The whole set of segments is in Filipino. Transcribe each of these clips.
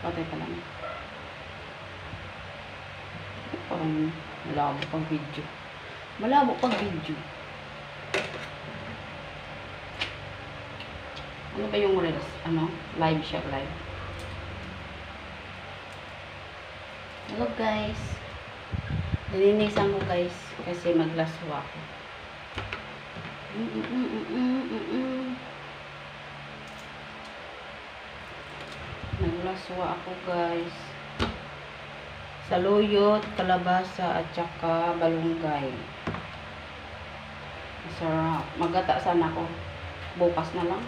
Patay pala na. Parang malabo pang video. Malabo pang video. Ano ba yung reels? Ano? Live siya, live. Hello guys. Nilinisan ko guys kasi maglaswa ako. Naglaswa ako guys. Saluyot, kalabasa at saka balunggay. Masarap. Magata sana ako. Bukas na lang.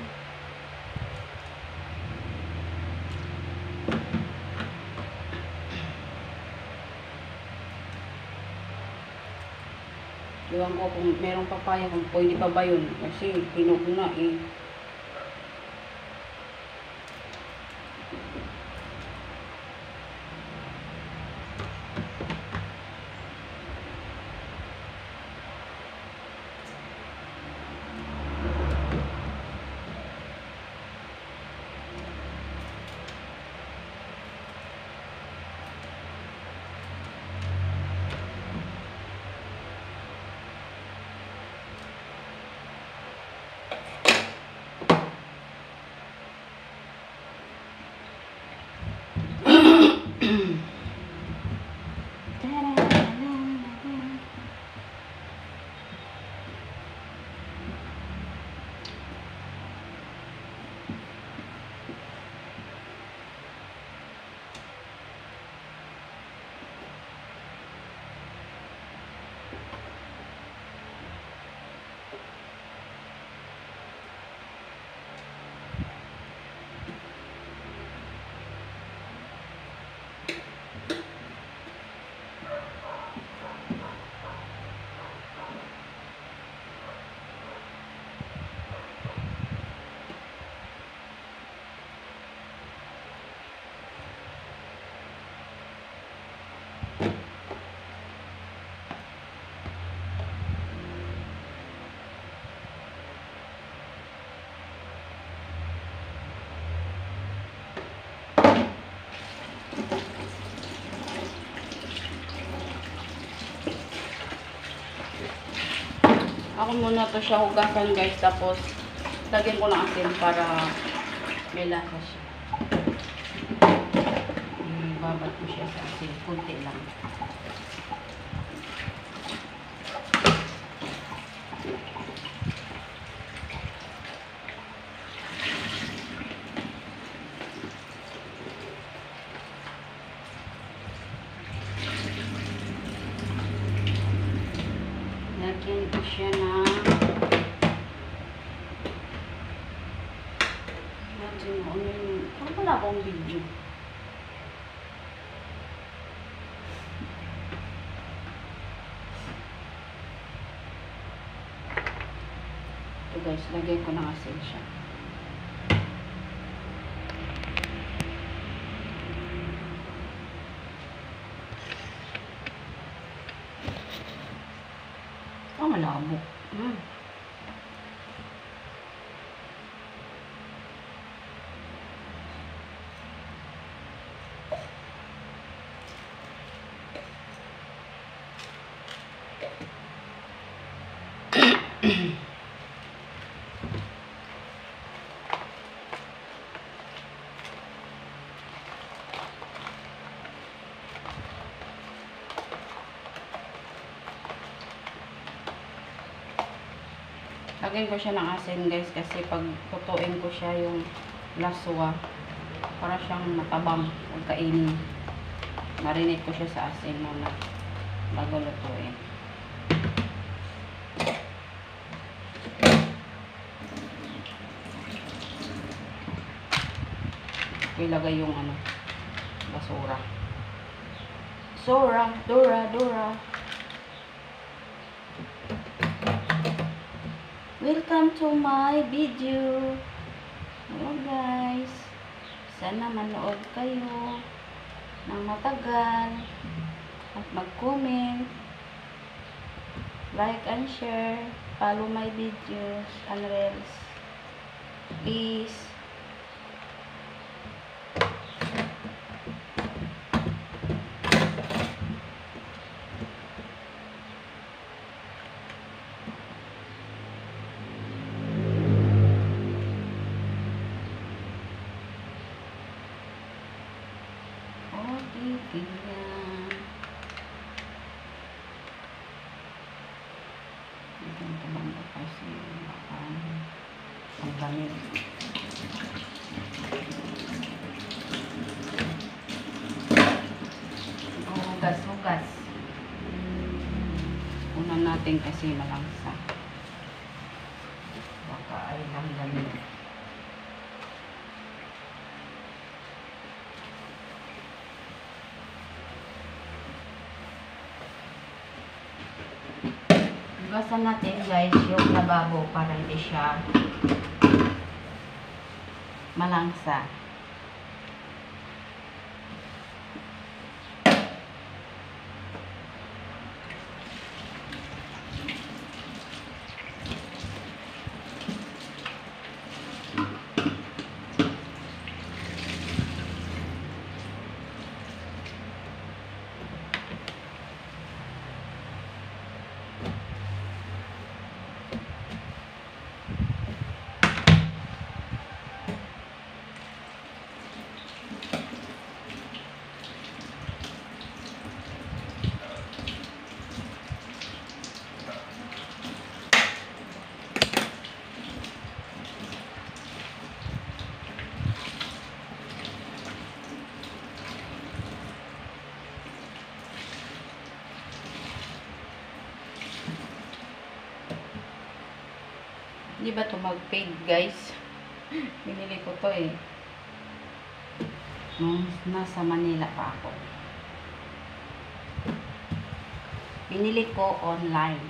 Iwan ko kung merong papaya, kung pwede pa ba yun. Kasi pinog na eh. Ako muna to siya hugasan guys, tapos lagyan ko ng asin para may lasa siya. Babat ko siya sa asin, kunti lang. Lagyan ko siya na wala akong video. Ito guys, lagyan ko ng asin siya. Malabo. Lagyan ko siya ng asin guys, kasi pag tutuin ko siya yung laswa, para siyang matabang huwag kainin. Marinate ko siya sa asin muna bago lutuin. Ilagay yung ano, basura. Dora. Welcome to my video. Hello guys. Sana manood kayo ng matagal at mag-comment, like and share, follow my videos and reels. Please. Okay yan. Ganito banda kasi ang gamit. Hugas-hugas. Una natin kasi malangsa. Baka ay lang gamit. Hugasan natin guys yung lababo para hindi siya malangsa. Hindi ba ito mag-fade guys? Binili ko to eh. Nung nasa Manila pa ako. Binili ko online.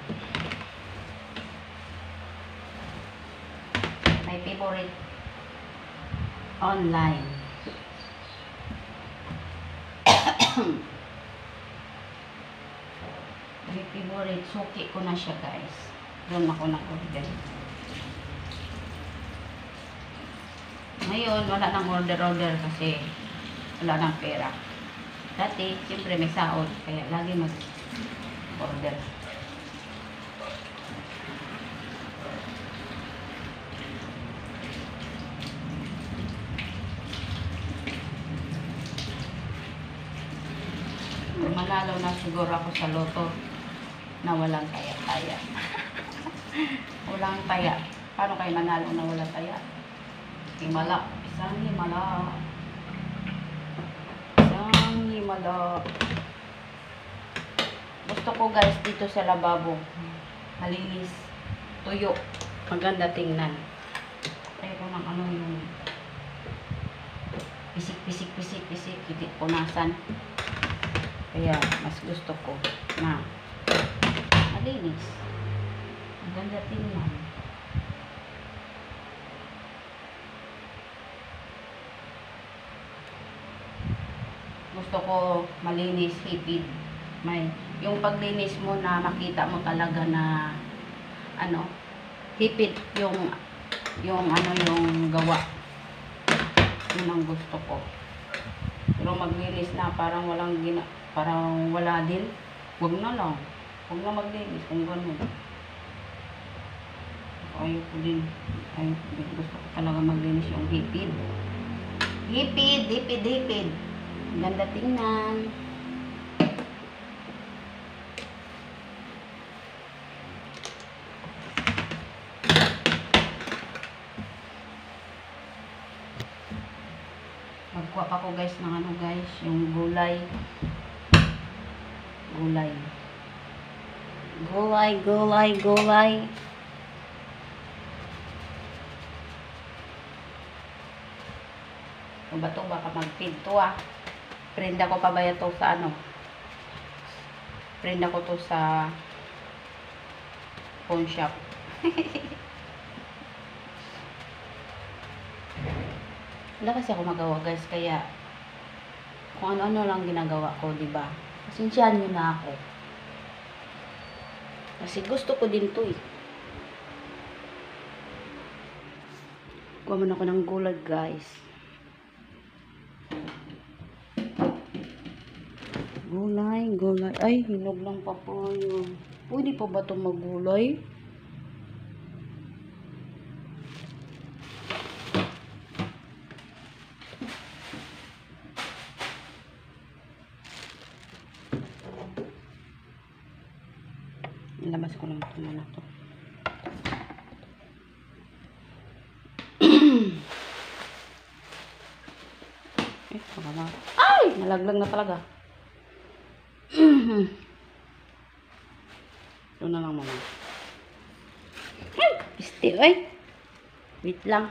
My favorite online. My favorite. Suki ko na siya guys. Doon ako nag-order. Ngayon, wala nang order-order kasi wala nang pera. Dati, siyempre may sahod, kaya lagi mag-order. Manalo na siguro ako sa loto na walang taya-taya. Walang taya. Paano kayo manalo na walang taya? Himala. Isang himala. Isang himala. Gusto ko guys dito sa lababo. Malinis. Tuyo. Maganda tingnan. Pero ng ano yung pisik. Hindi punasan. Kaya mas gusto ko na malinis. Maganda tingnan. Gusto ko malinis, hipid. Yung paglinis mo na makita mo talaga na ano, hipid yung gawa. Yun ang gusto ko. Pero maglinis na parang wala din. Huwag na lang. Huwag na maglinis kung gano'n. Ayoko din. Gusto ko talaga maglinis yung hipid. Hipid. Ganda tingnan. Magkuha pa ko guys ng ano guys, yung gulay. Kung ba ito, baka mag-feed to ah. Prenda ko pa ba ito sa ano? Prenda ko to sa pawn shop. Wala kasi ako magawa guys, kaya kung ano-ano lang ginagawa ko, diba? Pasensyahan nyo na ako. Kasi gusto ko din to eh. Kuha mo na ako ng gulay guys. Gulay. Ay, hinog lang pa po yun. Pwede pa ba ito maggulay? Labas ko lang ito muna to. Ay! Nalaglag na talaga. Ito na lang muna. Piste, oy. Wait lang.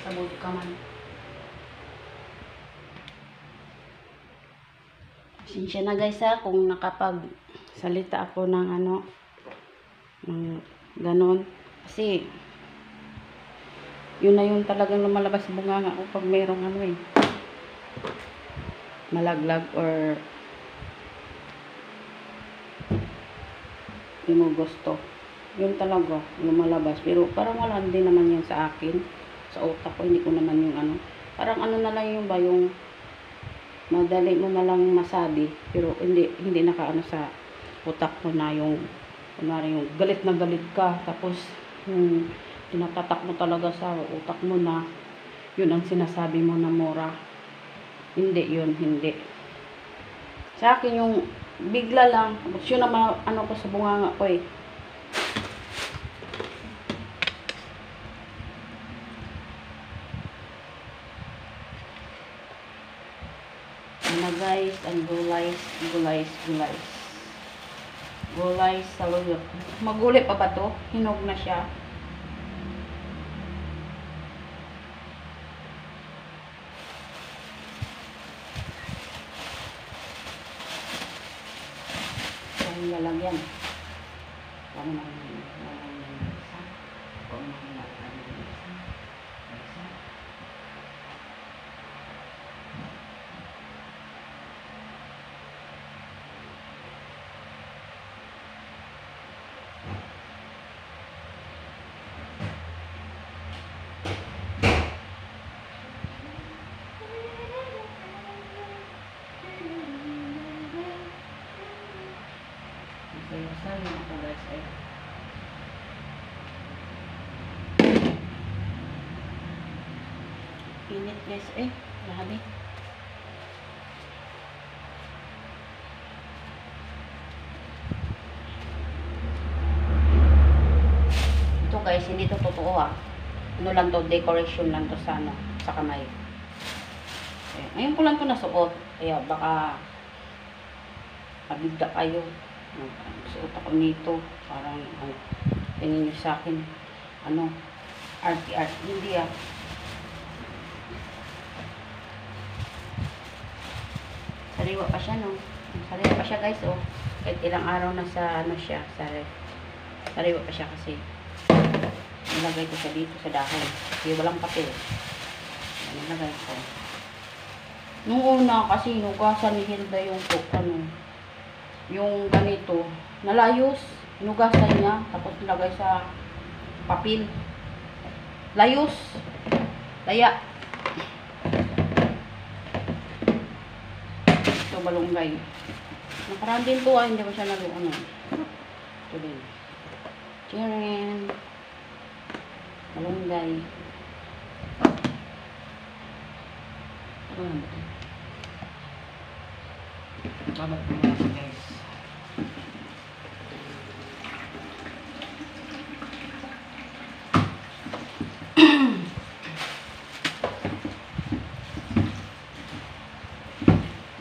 Sabog ka man. Pasensya na guys ha, kung nakapagsalita ako ng ng ganon. Kasi, yun na yung talagang lumalabas bunganga ko pag mayroong malaglag or hindi mo gusto. Yun talaga, lumalabas. Pero parang wala din naman yan sa akin. Sa utak ko, hindi ko naman yung parang na lang yung ba, yung madali mo na lang masabi. Pero hindi nakaano sa utak mo na yung, kunwari yung galit na galit ka. Tapos, yung tinatatak mo talaga sa utak mo na yun ang sinasabi mo na mura. Hindi yun, hindi. Sa akin yung bigla lang, yun na ko sa bunganga ko eh. Na guys, ang gulays sa luyo. Maguli pa ba to? Hinog na siya. Ang lalagyan. Kung sayo ako guys eh. Init guys eh. Grabe. Ito guys, hindi to totoo ah. Ano lang to, decoration lang to sa sa kamay. Eh, ngayon ko lang to nasuot. Kaya baka pabigda kayo. Suot ako nito. Parang tingin nyo sa akin. Art. Hindi ah. Sariwa pa siya no. Sariwa pa siya guys oh. Kahit ilang araw na sa siya. Sariwa pa siya kasi. Nilagay ko siya dito sa dahon. Kasi walang papel. Nilagay ko. Nung una kasi inugasan ni Hilda yung yung ganito, nalayos, inugasan niya, tapos nilagay sa papel. Layos. Laya. Ito balunggay. Nakaraan din to hindi ko siya naluan. Ito din. Chirin. Balunggay. Ito lang ba? Babat ko muna ito guys.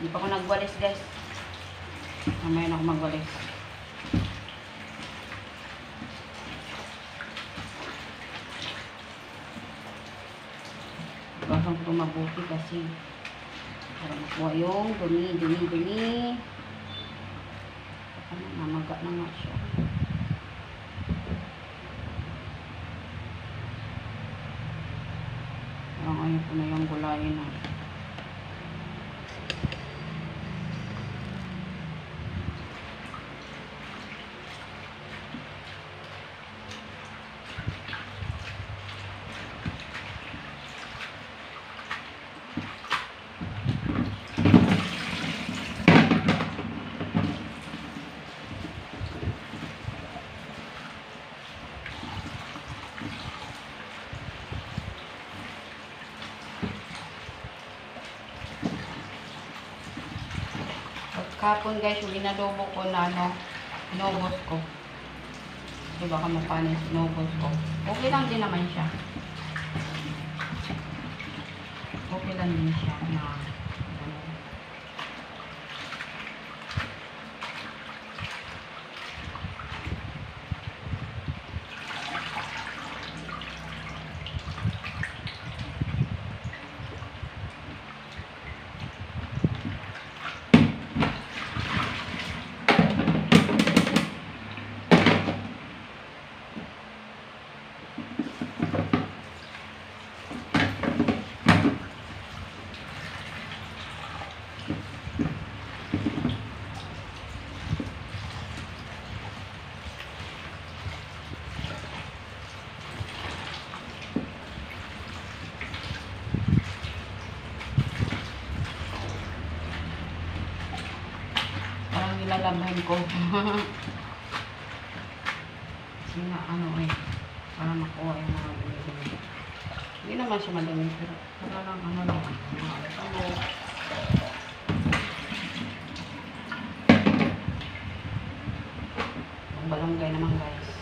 Hindi pa ako nagwalis guys. Mamaya na ako magwalis. Basang ko mabuti kasi para makuha yung dumi. Namaga na nga siya. Parang ayaw ko na yung gulayin na. Kahapon guys, yung inadobo ko na inubos ko. Kasi baka mapanis, inubos ko. Okay lang din naman siya. Okay lang din siya na parang nilalabhan ko. Kasi nga para makuha yung mga dumi. Hindi naman siya madumi, pero para lang lang. Balonggay naman guys.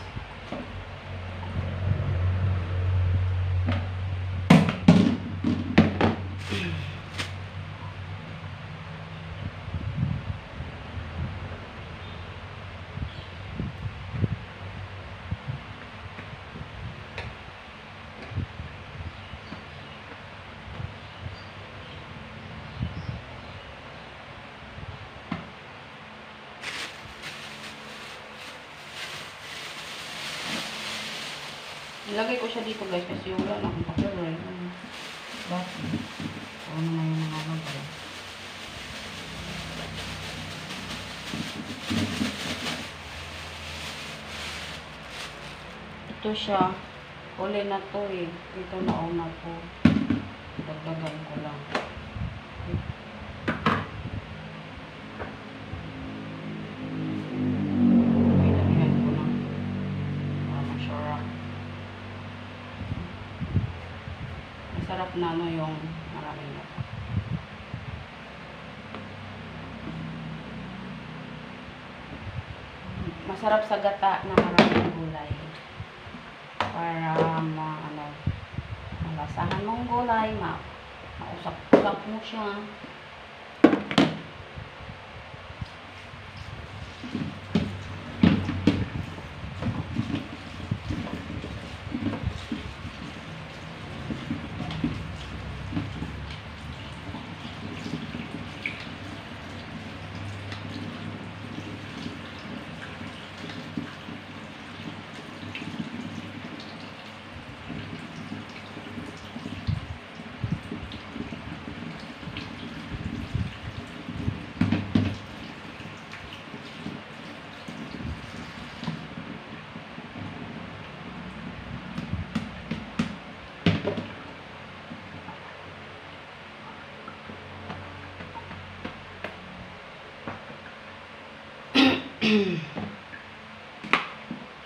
Ilagay ko siya dito guys kasi wala na akong papel eh. Bakit? Ano na yung mga guys. Ito siya. Huli na to eh. Ito na una to. Dagdagan ko lang. Ilagyan ko lang. Para masarap. Masarap na yung maraming na. Masarap sa gata na maraming gulay. Para malasahan mong gulay, mausap-usap mo siya.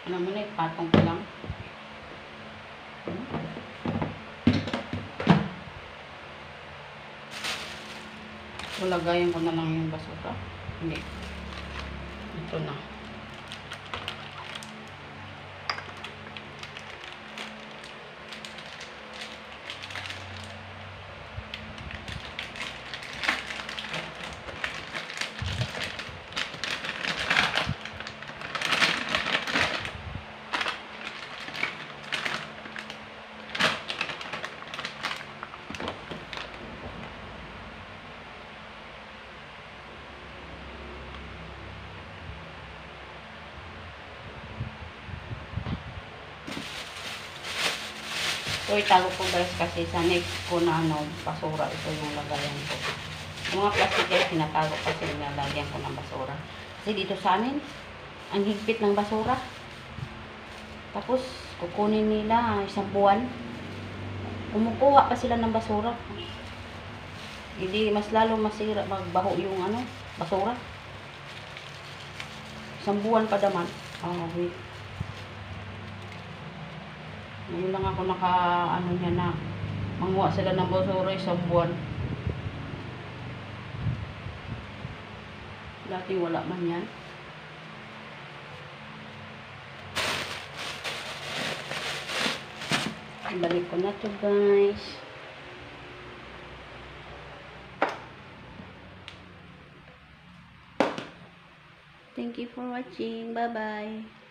Alam mo na, ipatong ko lang. Lagayan ko na lang yung basura. Hindi. Ito na. So, itago ko guys kasi sa next ko na basura, ito yung lagayan ko. Yung mga plastic guys, tinatago kasi nilalagyan ko ng basura. Kasi dito sa amin, ang higpit ng basura. Tapos, kukunin nila isang buwan. Kumukuha pa sila ng basura. Hindi, mas lalo masira, magbaho yung basura. Isang buwan pa naman. Wait. Ngayon lang ako niya na manguha sila ng basura isang buwan. Dati wala man yan. Balik ko na to guys. Thank you for watching. Bye bye.